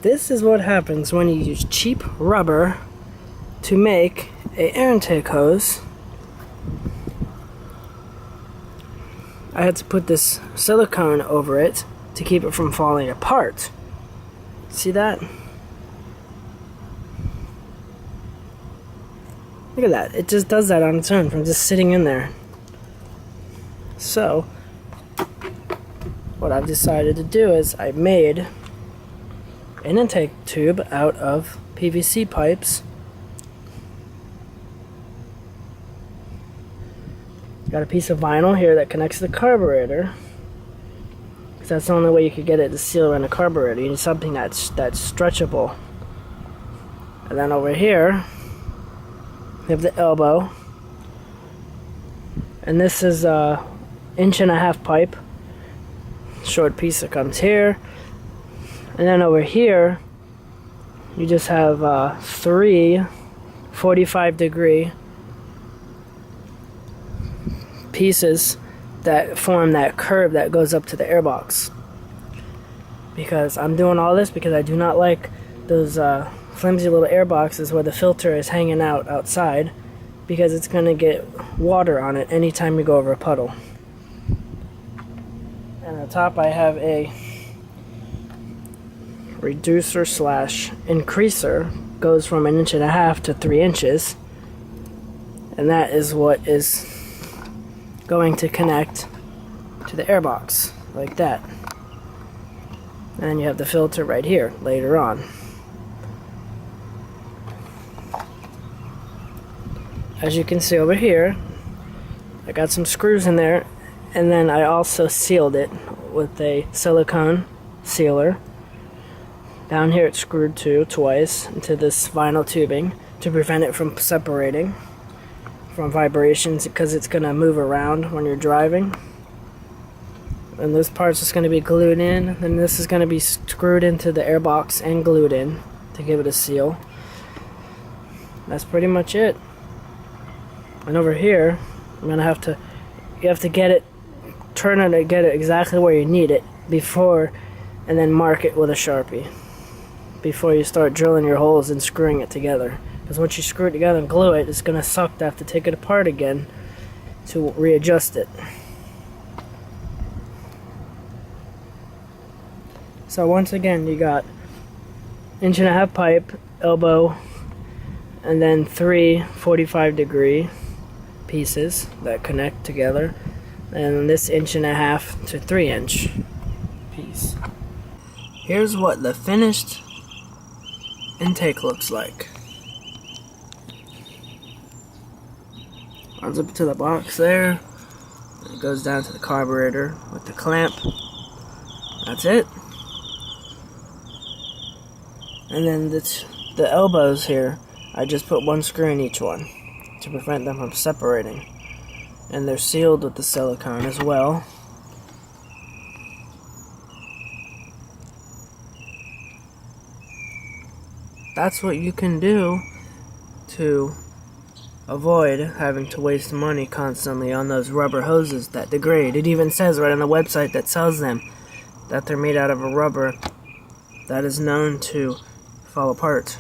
This is what happens when you use cheap rubber to make a air intake hose. I had to put this silicone over it to keep it from falling apart. See that? Look at that. It just does that on its own from just sitting in there. So, what I've decided to do is I made an intake tube out of PVC pipes. Got a piece of vinyl here that connects to the carburetor, because that's the only way you could get it to seal around the carburetor. You need something that's stretchable. And then over here we have the elbow, and this is a 1.5 inch pipe, short piece that comes here. And then over here you just have 3 45-degree pieces that form that curve that goes up to the airbox. Because I'm doing all this because I do not like those flimsy little air boxes where the filter is hanging out outside, because it's going to get water on it anytime you go over a puddle. And on top I have a reducer slash increaser, goes from 1.5 inches to 3 inches, and that is what is going to connect to the airbox like that. And you have the filter right here later on. As you can see over here, I got some screws in there, and then I also sealed it with a silicone sealer. Down here it's screwed twice into this vinyl tubing to prevent it from separating from vibrations, because it's going to move around when you're driving. And this part's just going to be glued in, and this is going to be screwed into the airbox and glued in to give it a seal. That's pretty much it. And over here, you have to get it, turn it and get it exactly where you need it before, and then mark it with a Sharpie before you start drilling your holes and screwing it together. Because once you screw it together and glue it, it's going to suck to have to take it apart again to readjust it. So once again, you got 1.5 inch pipe, elbow, and then 3 45-degree pieces that connect together, and this 1.5 inch to 3 inch piece. Here's what the finished intake looks like. Runs up to the box there. It goes down to the carburetor with the clamp. That's it. And then the elbows here, I just put 1 screw in each one to prevent them from separating. And they're sealed with the silicone as well. That's what you can do to avoid having to waste money constantly on those rubber hoses that degrade. It even says right on the website that sells them that they're made out of a rubber that is known to fall apart.